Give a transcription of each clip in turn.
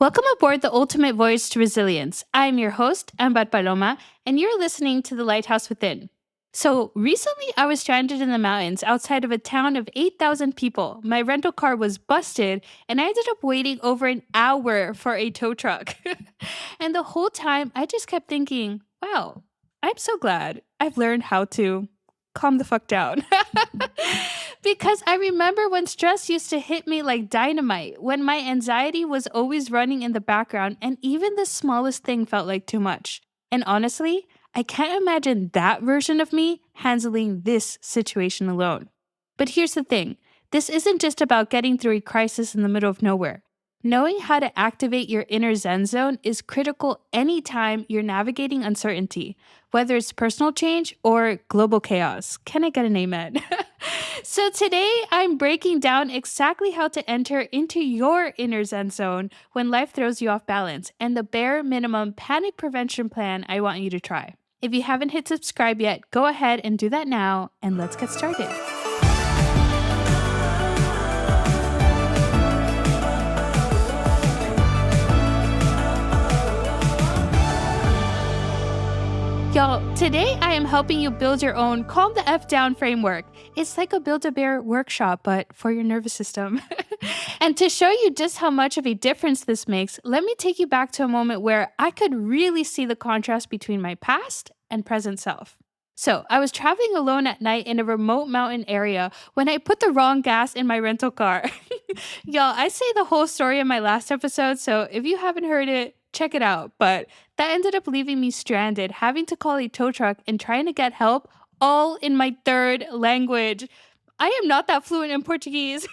Welcome aboard the ultimate voyage to resilience. I'm your host, Ambar Paloma, and you're listening to The Lighthouse Within. So, recently I was stranded in the mountains outside of a town of 8,000 people. My rental car was busted, and I ended up waiting over an hour for a tow truck. And the whole time, I just kept thinking, wow, I'm so glad I've learned how to calm the fuck down. Because I remember when stress used to hit me like dynamite, when my anxiety was always running in the background, and even the smallest thing felt like too much. And honestly, I can't imagine that version of me handling this situation alone. But here's the thing, this isn't just about getting through a crisis in the middle of nowhere. Knowing how to activate your inner Zen zone is critical anytime you're navigating uncertainty, whether it's personal change or global chaos. Can I get an amen? So today I'm breaking down exactly how to enter into your inner Zen zone when life throws you off balance and the bare minimum panic prevention plan I want you to try. If you haven't hit subscribe yet, go ahead and do that now and let's get started. Y'all, today I am helping you build your own Calm the F Down framework. It's like a Build-A-Bear workshop, but for your nervous system. And to show you just how much of a difference this makes, let me take you back to a moment where I could really see the contrast between my past and present self. So, I was traveling alone at night in a remote mountain area when I put the wrong gas in my rental car. Y'all, I say the whole story in my last episode, so if you haven't heard it, check it out. But that ended up leaving me stranded, having to call a tow truck and trying to get help all in my third language. I am not that fluent in Portuguese,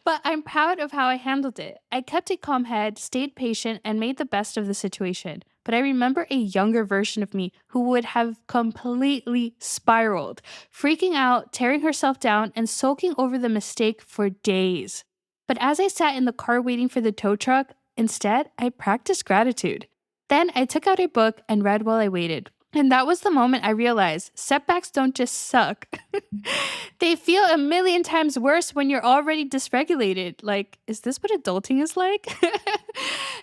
but I'm proud of how I handled it. I kept a calm head, stayed patient, and made the best of the situation. But I remember a younger version of me who would have completely spiraled, freaking out, tearing herself down, and sulking over the mistake for days. But as I sat in the car waiting for the tow truck, instead, I practiced gratitude. Then I took out a book and read while I waited. And that was the moment I realized setbacks don't just suck. They feel a million times worse when you're already dysregulated. Like, is this what adulting is like?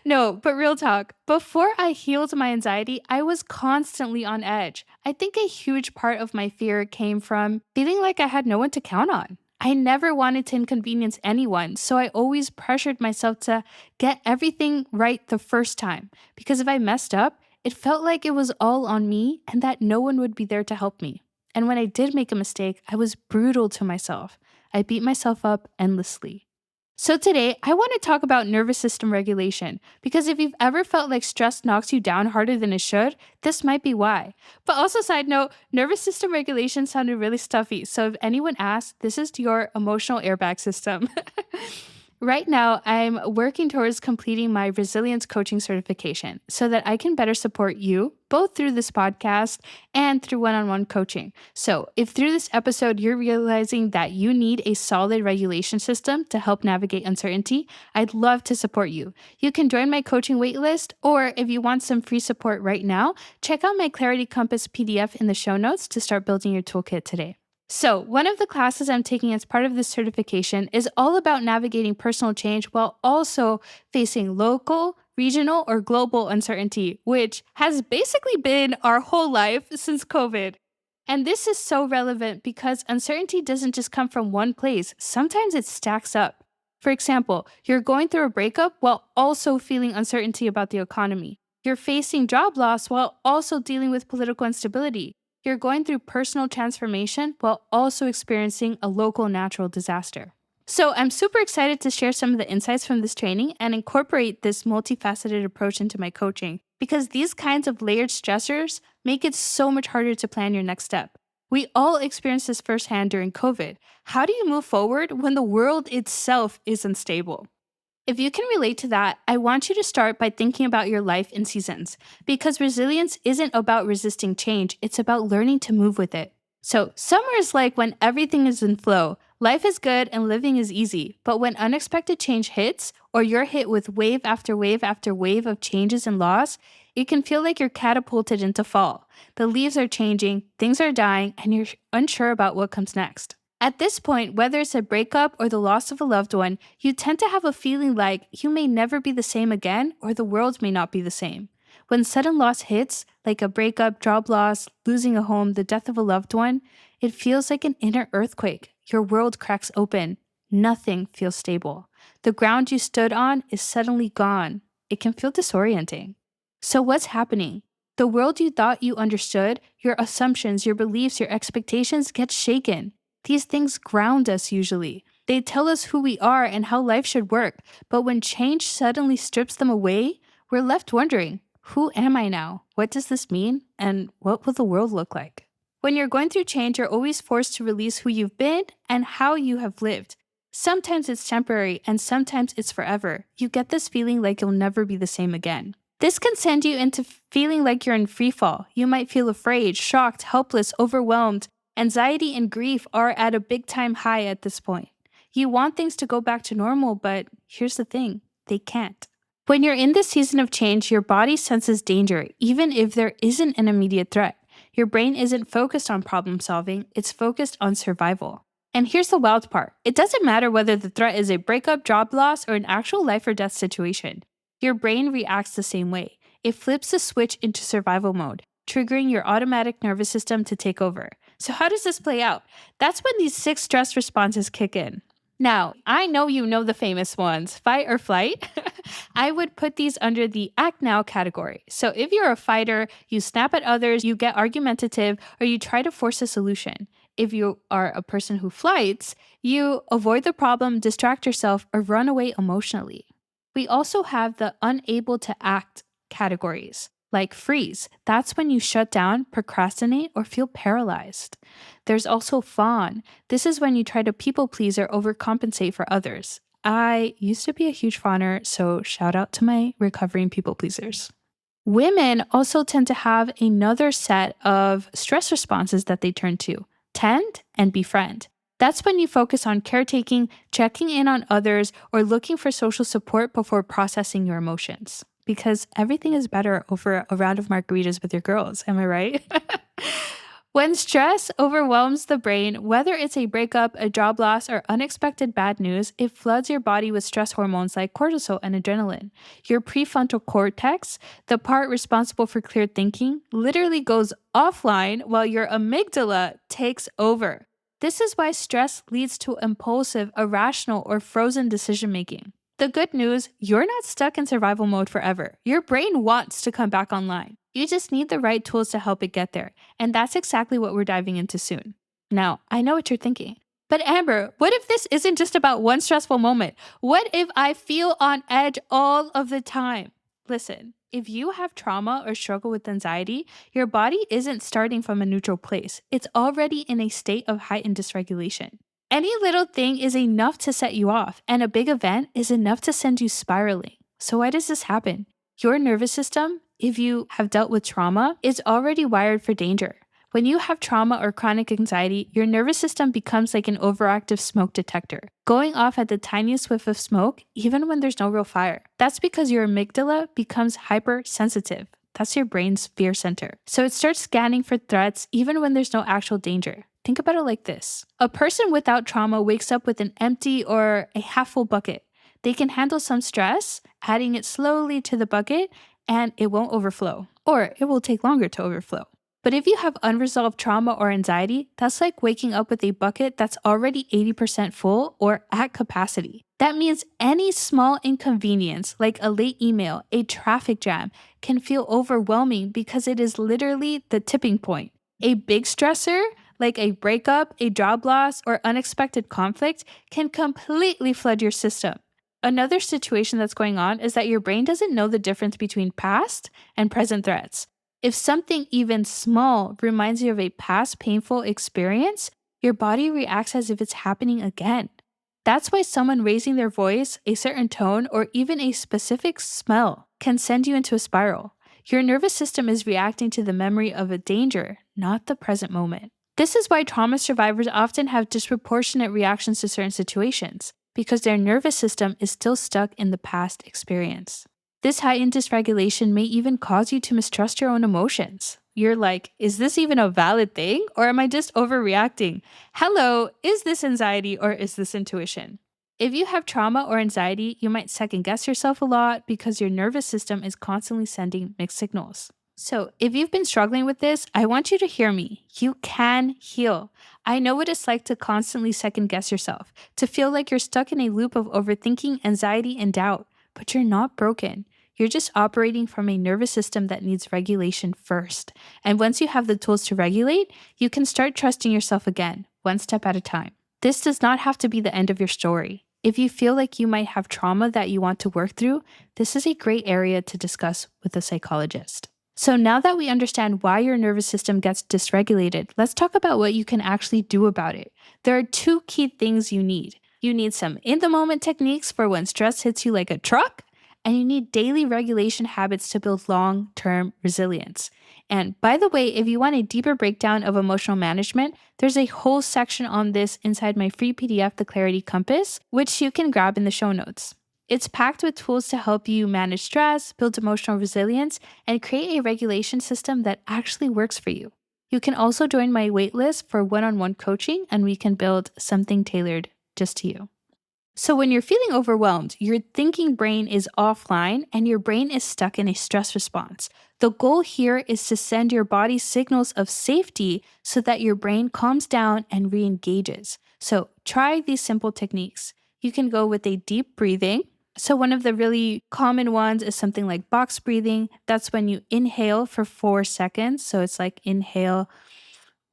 No, but real talk. Before I healed my anxiety, I was constantly on edge. I think a huge part of my fear came from feeling like I had no one to count on. I never wanted to inconvenience anyone, so I always pressured myself to get everything right the first time. Because if I messed up, it felt like it was all on me and that no one would be there to help me. And when I did make a mistake, I was brutal to myself. I beat myself up endlessly. So today, I want to talk about nervous system regulation, because if you've ever felt like stress knocks you down harder than it should, this might be why. But also, side note, nervous system regulation sounded really stuffy, so if anyone asks, this is your emotional airbag system. Right now, I'm working towards completing my resilience coaching certification so that I can better support you both through this podcast and through one-on-one coaching. So if through this episode you're realizing that you need a solid regulation system to help navigate uncertainty, I'd love to support you. You can join my coaching waitlist, or if you want some free support right now, check out my Clarity Compass PDF in the show notes to start building your toolkit today. So, one of the classes I'm taking as part of this certification is all about navigating personal change while also facing local, regional, or global uncertainty, which has basically been our whole life since COVID. And this is so relevant because uncertainty doesn't just come from one place, sometimes it stacks up. For example, you're going through a breakup while also feeling uncertainty about the economy. You're facing job loss while also dealing with political instability. You're going through personal transformation while also experiencing a local natural disaster. So I'm super excited to share some of the insights from this training and incorporate this multifaceted approach into my coaching, because these kinds of layered stressors make it so much harder to plan your next step. We all experienced this firsthand during COVID. How do you move forward when the world itself is unstable? If you can relate to that, I want you to start by thinking about your life in seasons, because resilience isn't about resisting change, it's about learning to move with it. So, summer is like when everything is in flow, life is good and living is easy, but when unexpected change hits, or you're hit with wave after wave after wave of changes and loss, it can feel like you're catapulted into fall. The leaves are changing, things are dying, and you're unsure about what comes next. At this point, whether it's a breakup or the loss of a loved one, you tend to have a feeling like you may never be the same again or the world may not be the same. When sudden loss hits, like a breakup, job loss, losing a home, the death of a loved one, it feels like an inner earthquake. Your world cracks open. Nothing feels stable. The ground you stood on is suddenly gone. It can feel disorienting. So what's happening? The world you thought you understood, your assumptions, your beliefs, your expectations get shaken. These things ground us usually. They tell us who we are and how life should work. But when change suddenly strips them away, we're left wondering, who am I now? What does this mean? And what will the world look like? When you're going through change, you're always forced to release who you've been and how you have lived. Sometimes it's temporary and sometimes it's forever. You get this feeling like you'll never be the same again. This can send you into feeling like you're in free fall. You might feel afraid, shocked, helpless, overwhelmed. Anxiety and grief are at a big time high at this point. You want things to go back to normal, but here's the thing, they can't. When you're in this season of change, your body senses danger, even if there isn't an immediate threat. Your brain isn't focused on problem solving, it's focused on survival. And here's the wild part. It doesn't matter whether the threat is a breakup, job loss, or an actual life or death situation. Your brain reacts the same way. It flips the switch into survival mode, triggering your automatic nervous system to take over. So how does this play out? That's when these 6 stress responses kick in. Now, I know you know the famous ones, fight or flight. I would put these under the act now category. So if you're a fighter, you snap at others, you get argumentative, or you try to force a solution. If you are a person who flights, you avoid the problem, distract yourself, or run away emotionally. We also have the unable to act categories, like freeze. That's when you shut down, procrastinate, or feel paralyzed. There's also fawn. This is when you try to people please or overcompensate for others. I used to be a huge fawner, so shout out to my recovering people pleasers. Women also tend to have another set of stress responses that they turn to, tend and befriend. That's when you focus on caretaking, checking in on others, or looking for social support before processing your emotions. Because everything is better over a round of margaritas with your girls, am I right? When stress overwhelms the brain, whether it's a breakup, a job loss, or unexpected bad news, it floods your body with stress hormones like cortisol and adrenaline. Your prefrontal cortex, the part responsible for clear thinking, literally goes offline while your amygdala takes over. This is why stress leads to impulsive, irrational, or frozen decision making. The good news, you're not stuck in survival mode forever. Your brain wants to come back online. You just need the right tools to help it get there. And that's exactly what we're diving into soon. Now, I know what you're thinking. But Amber, what if this isn't just about one stressful moment? What if I feel on edge all of the time? Listen, if you have trauma or struggle with anxiety, your body isn't starting from a neutral place. It's already in a state of heightened dysregulation. Any little thing is enough to set you off, and a big event is enough to send you spiraling. So why does this happen? Your nervous system, if you have dealt with trauma, is already wired for danger. When you have trauma or chronic anxiety, your nervous system becomes like an overactive smoke detector, going off at the tiniest whiff of smoke, even when there's no real fire. That's because your amygdala becomes hypersensitive. That's your brain's fear center. So it starts scanning for threats even when there's no actual danger. Think about it like this. A person without trauma wakes up with an empty or a half full bucket. They can handle some stress, adding it slowly to the bucket, and it won't overflow, or it will take longer to overflow. But if you have unresolved trauma or anxiety, that's like waking up with a bucket that's already 80% full or at capacity. That means any small inconvenience, like a late email, a traffic jam, can feel overwhelming because it is literally the tipping point. A big stressor, like a breakup, a job loss, or unexpected conflict, can completely flood your system. Another situation that's going on is that your brain doesn't know the difference between past and present threats. If something even small reminds you of a past painful experience, your body reacts as if it's happening again. That's why someone raising their voice, a certain tone, or even a specific smell can send you into a spiral. Your nervous system is reacting to the memory of a danger, not the present moment. This is why trauma survivors often have disproportionate reactions to certain situations, because their nervous system is still stuck in the past experience. This heightened dysregulation may even cause you to mistrust your own emotions. You're like, is this even a valid thing? Or am I just overreacting? Hello, is this anxiety or is this intuition? If you have trauma or anxiety, you might second guess yourself a lot because your nervous system is constantly sending mixed signals. So, if you've been struggling with this, I want you to hear me. You can heal. I know what it's like to constantly second guess yourself, to feel like you're stuck in a loop of overthinking, anxiety, and doubt. But you're not broken. You're just operating from a nervous system that needs regulation first. And once you have the tools to regulate, you can start trusting yourself again, one step at a time. This does not have to be the end of your story. If you feel like you might have trauma that you want to work through, this is a great area to discuss with a psychologist. So now that we understand why your nervous system gets dysregulated, let's talk about what you can actually do about it. There are two key things you need. You need some in-the-moment techniques for when stress hits you like a truck, and you need daily regulation habits to build long-term resilience. And by the way, if you want a deeper breakdown of emotional management, there's a whole section on this inside my free PDF, The Clarity Compass, which you can grab in the show notes. It's packed with tools to help you manage stress, build emotional resilience, and create a regulation system that actually works for you. You can also join my waitlist for one-on-one coaching, and we can build something tailored just to you. So when you're feeling overwhelmed, your thinking brain is offline and your brain is stuck in a stress response. The goal here is to send your body signals of safety so that your brain calms down and re-engages. So try these simple techniques. You can go with a deep breathing. So one of the really common ones is something like box breathing. That's when you inhale for 4 seconds. So it's like inhale,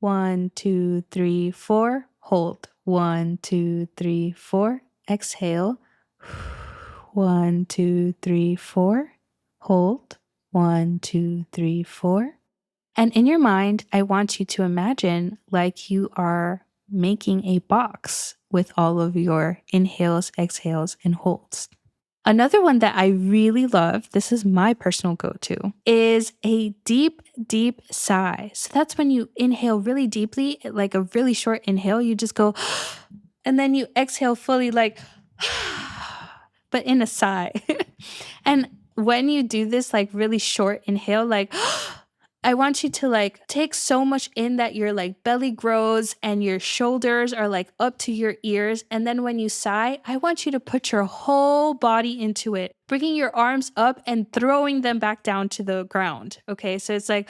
1, 2, 3, 4, hold, 1, 2, 3, 4. Exhale, 1, 2, 3, 4. Hold, 1, 2, 3, 4. And in your mind, I want you to imagine like you are making a box with all of your inhales, exhales, and holds. Another one that I really love, this is my personal go-to, is a deep, deep sigh. So that's when you inhale really deeply, like a really short inhale, you just go, and then you exhale fully like, but in a sigh. And when you do this like really short inhale, like, I want you to like take so much in that your like belly grows and your shoulders are like up to your ears. And then when you sigh, I want you to put your whole body into it, bringing your arms up and throwing them back down to the ground. Okay, so it's like,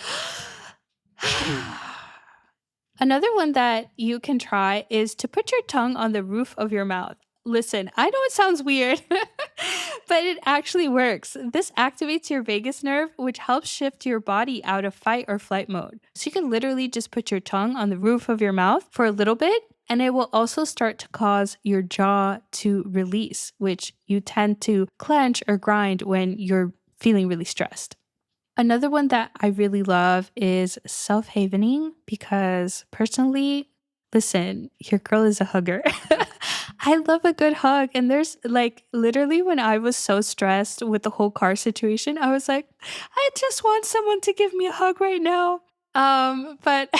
another one that you can try is to put your tongue on the roof of your mouth. Listen, I know it sounds weird, but it actually works. This activates your vagus nerve, which helps shift your body out of fight or flight mode. So you can literally just put your tongue on the roof of your mouth for a little bit, and it will also start to cause your jaw to release, which you tend to clench or grind when you're feeling really stressed. Another one that I really love is self-havening because personally, listen, your girl is a hugger. I love a good hug. And there's like literally when I was so stressed with the whole car situation, I was like, I just want someone to give me a hug right now. But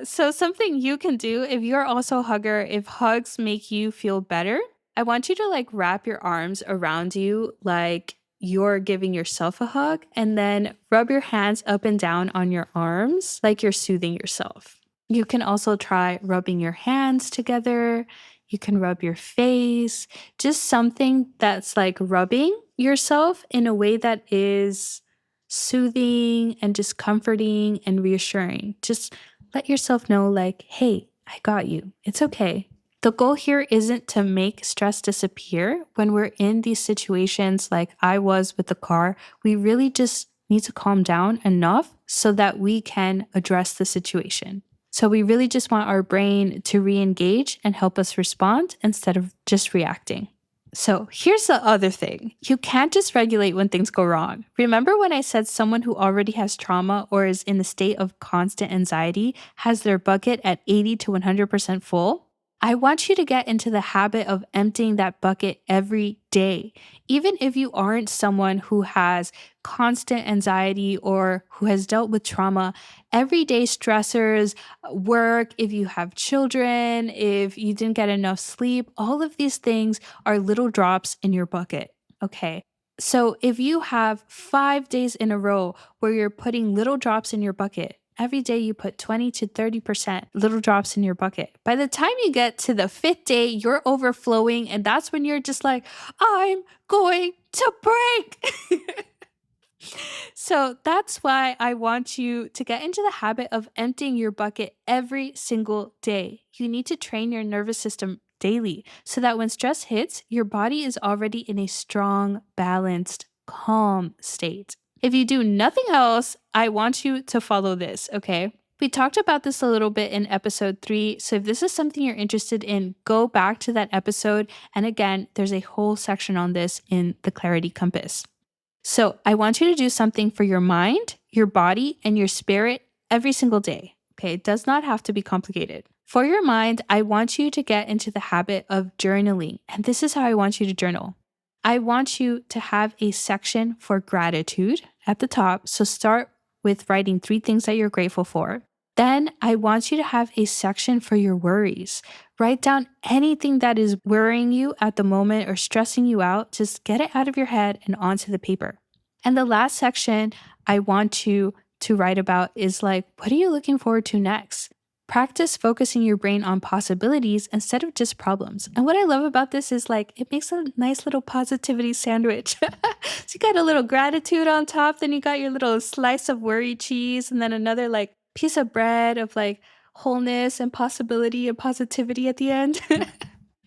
so something you can do if you're also a hugger, if hugs make you feel better, I want you to like wrap your arms around you like you're giving yourself a hug and then rub your hands up and down on your arms like you're soothing yourself. You can also try rubbing your hands together. You can rub your face, just something that's like rubbing yourself in a way that is soothing and just comforting and reassuring. Just let yourself know like, hey, I got you. It's okay. The goal here isn't to make stress disappear. When we're in these situations like I was with the car, we really just need to calm down enough so that we can address the situation. So we really just want our brain to re-engage and help us respond instead of just reacting. So here's the other thing. You can't just regulate when things go wrong. Remember when I said someone who already has trauma or is in a state of constant anxiety has their bucket at 80 to 100% full? I want you to get into the habit of emptying that bucket every day. Even if you aren't someone who has constant anxiety or who has dealt with trauma, everyday stressors, work, if you have children, if you didn't get enough sleep, all of these things are little drops in your bucket. Okay. So if you have 5 days in a row where you're putting little drops in your bucket, every day you put 20 to 30% little drops in your bucket. By the time you get to the fifth day, you're overflowing. And that's when you're just like, I'm going to break. So that's why I want you to get into the habit of emptying your bucket every single day. You need to train your nervous system daily so that when stress hits, your body is already in a strong, balanced, calm state. If you do nothing else, I want you to follow this, okay? We talked about this a little bit in episode 3. So if this is something you're interested in, go back to that episode. And again, there's a whole section on this in the Clarity Compass. So I want you to do something for your mind, your body, and your spirit every single day. Okay, it does not have to be complicated. For your mind, I want you to get into the habit of journaling. And this is how I want you to journal. I want you to have a section for gratitude at the top. So start with writing 3 things that you're grateful for. Then I want you to have a section for your worries. Write down anything that is worrying you at the moment or stressing you out. Just get it out of your head and onto the paper. And the last section I want you to write about is like, what are you looking forward to next? Practice focusing your brain on possibilities instead of just problems. And what I love about this is like, it makes a nice little positivity sandwich. So you got a little gratitude on top, then you got your little slice of worry cheese, and then another like piece of bread of like wholeness and possibility and positivity at the end.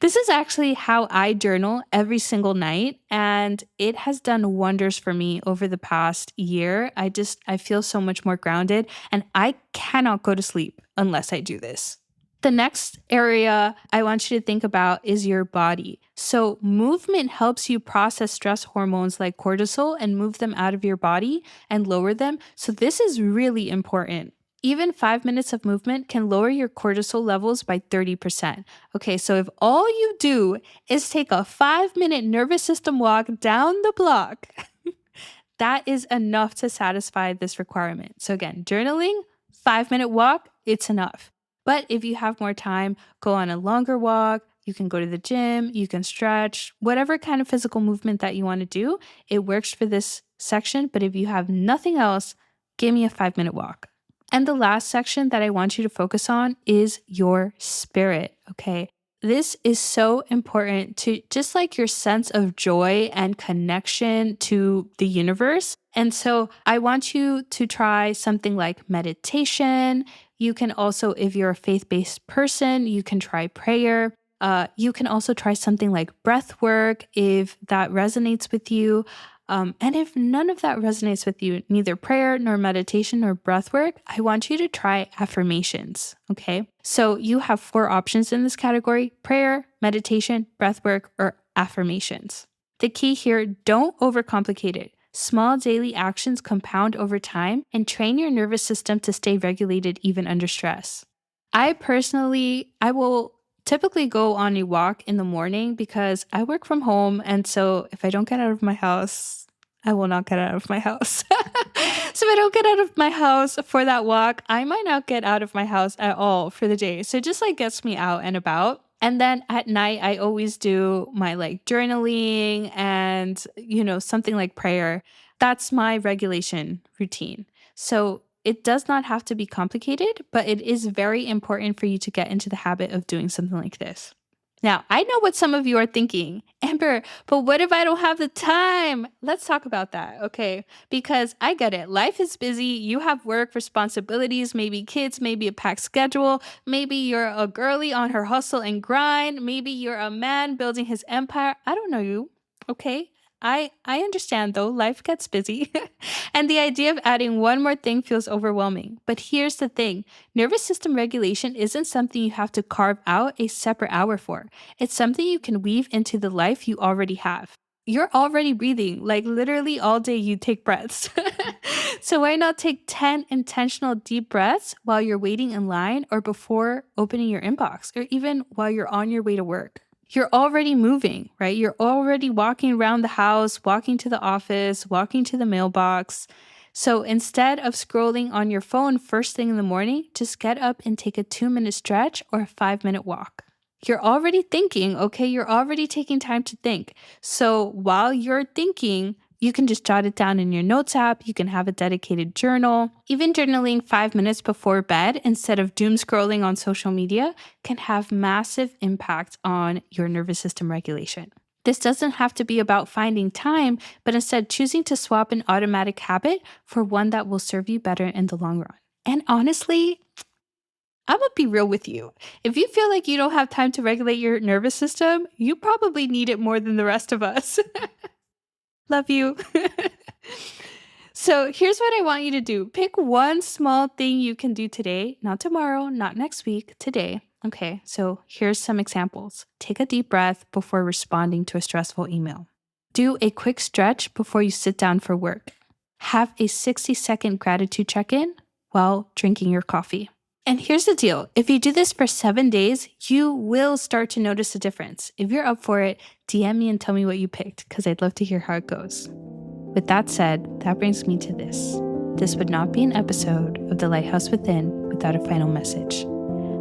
This is actually how I journal every single night, and it has done wonders for me over the past year. I feel so much more grounded, and I cannot go to sleep unless I do this. The next area I want you to think about is your body. So movement helps you process stress hormones like cortisol and move them out of your body and lower them. So this is really important. Even 5 minutes of movement can lower your cortisol levels by 30%. Okay, so if all you do is take a 5-minute nervous system walk down the block, that is enough to satisfy this requirement. So again, journaling, 5-minute walk, it's enough. But if you have more time, go on a longer walk. You can go to the gym, you can stretch, whatever kind of physical movement that you want to do. It works for this section. But if you have nothing else, give me a 5-minute walk. And the last section that I want you to focus on is your spirit, okay? This is so important to just like your sense of joy and connection to the universe. And so I want you to try something like meditation. You can also, if you're a faith-based person, you can try prayer. You can also try something like breath work if that resonates with you. And if none of that resonates with you, neither prayer nor meditation nor breath work, I want you to try affirmations. Okay. So you have 4 options in this category: prayer, meditation, breath work, or affirmations. The key here, don't overcomplicate it. Small daily actions compound over time and train your nervous system to stay regulated even under stress. I will typically go on a walk in the morning because I work from home. And so if I don't get out of my house, I will not get out of my house. So if I don't get out of my house for that walk, I might not get out of my house at all for the day. So it just like gets me out and about. And then at night, I always do my like journaling and, something like prayer. That's my regulation routine. So it does not have to be complicated, but it is very important for you to get into the habit of doing something like this. Now, I know what some of you are thinking, Amber, but what if I don't have the time? Let's talk about that, okay? Because I get it. Life is busy. You have work, responsibilities, maybe kids, maybe a packed schedule. Maybe you're a girly on her hustle and grind. Maybe you're a man building his empire. I don't know you, okay? I understand though, life gets busy. And the idea of adding one more thing feels overwhelming. But here's the thing, nervous system regulation isn't something you have to carve out a separate hour for. It's something you can weave into the life you already have. You're already breathing, like literally all day you take breaths. So why not take 10 intentional deep breaths while you're waiting in line or before opening your inbox or even while you're on your way to work? You're already moving, right? You're already walking around the house, walking to the office, walking to the mailbox. So instead of scrolling on your phone first thing in the morning, just get up and take a 2-minute stretch or a 5-minute walk. You're already thinking, okay? You're already taking time to think. So while you're thinking, You can just jot it down in your notes app. You can have a dedicated journal. Even journaling 5 minutes before bed instead of doom scrolling on social media can have massive impact on your nervous system regulation. This doesn't have to be about finding time, but instead choosing to swap an automatic habit for one that will serve you better in the long run. And honestly, I'm gonna be real with you. If you feel like you don't have time to regulate your nervous system, you probably need it more than the rest of us. Love you. So here's what I want you to do. Pick one small thing you can do today, not tomorrow, not next week, today. Okay, so here's some examples. Take a deep breath before responding to a stressful email. Do a quick stretch before you sit down for work. Have a 60-second gratitude check-in while drinking your coffee. And here's the deal. If you do this for 7 days, you will start to notice a difference. If you're up for it, DM me and tell me what you picked, because I'd love to hear how it goes. With that said, that brings me to this. This would not be an episode of The Lighthouse Within without a final message.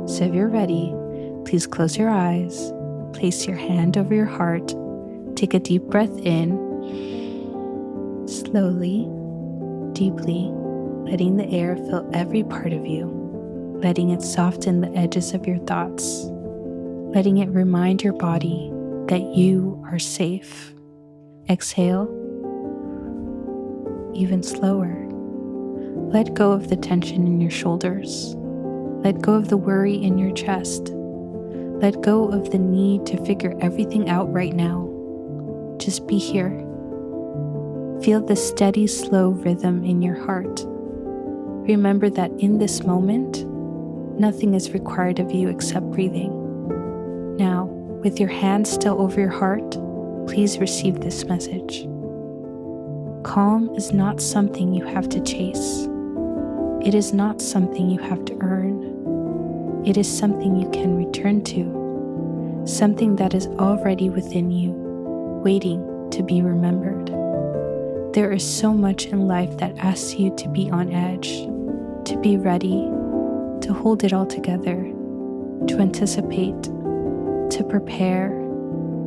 So if you're ready, please close your eyes, place your hand over your heart, take a deep breath in, slowly, deeply, letting the air fill every part of you, letting it soften the edges of your thoughts, letting it remind your body that you are safe. Exhale, even slower. Let go of the tension in your shoulders. Let go of the worry in your chest. Let go of the need to figure everything out right now. Just be here. Feel the steady, slow rhythm in your heart. Remember that in this moment, nothing is required of you except breathing. Now, with your hands still over your heart, please receive this message. Calm is not something you have to chase. It is not something you have to earn. It is something you can return to, something that is already within you, waiting to be remembered. There is so much in life that asks you to be on edge, to be ready, to hold it all together, to anticipate, to prepare,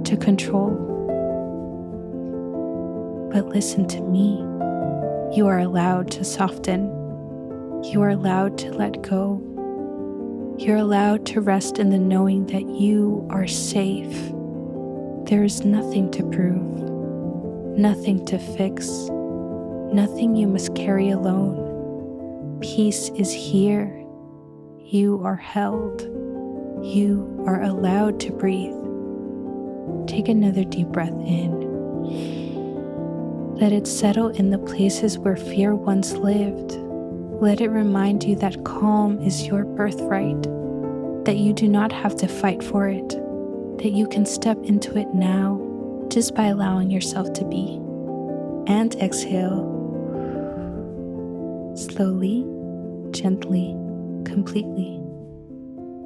to control. But listen to me. You are allowed to soften. You are allowed to let go. You're allowed to rest in the knowing that you are safe. There is nothing to prove, nothing to fix, nothing you must carry alone. Peace is here. You are held. You are allowed to breathe. Take another deep breath in. Let it settle in the places where fear once lived. Let it remind you that calm is your birthright, that you do not have to fight for it, that you can step into it now just by allowing yourself to be. And exhale, slowly, gently, completely.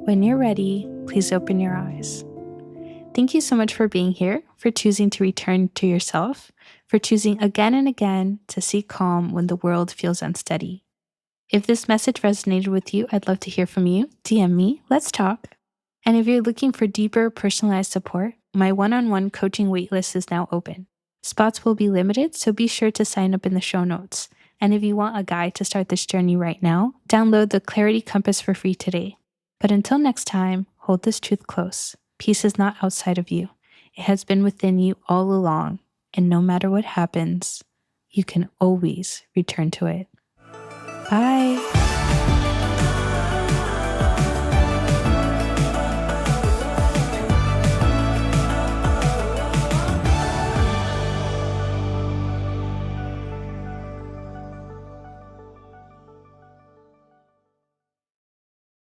When you're ready, please open your eyes. Thank you so much for being here, for choosing to return to yourself, for choosing again and again to seek calm when the world feels unsteady. If this message resonated with you, I'd love to hear from you. DM me, let's talk. And if you're looking for deeper personalized support, my one-on-one coaching waitlist is now open. Spots will be limited, so be sure to sign up in the show notes. And if you want a guide to start this journey right now, download the Clarity Compass for free today. But until next time, hold this truth close. Peace is not outside of you. It has been within you all along. And no matter what happens, you can always return to it. Bye.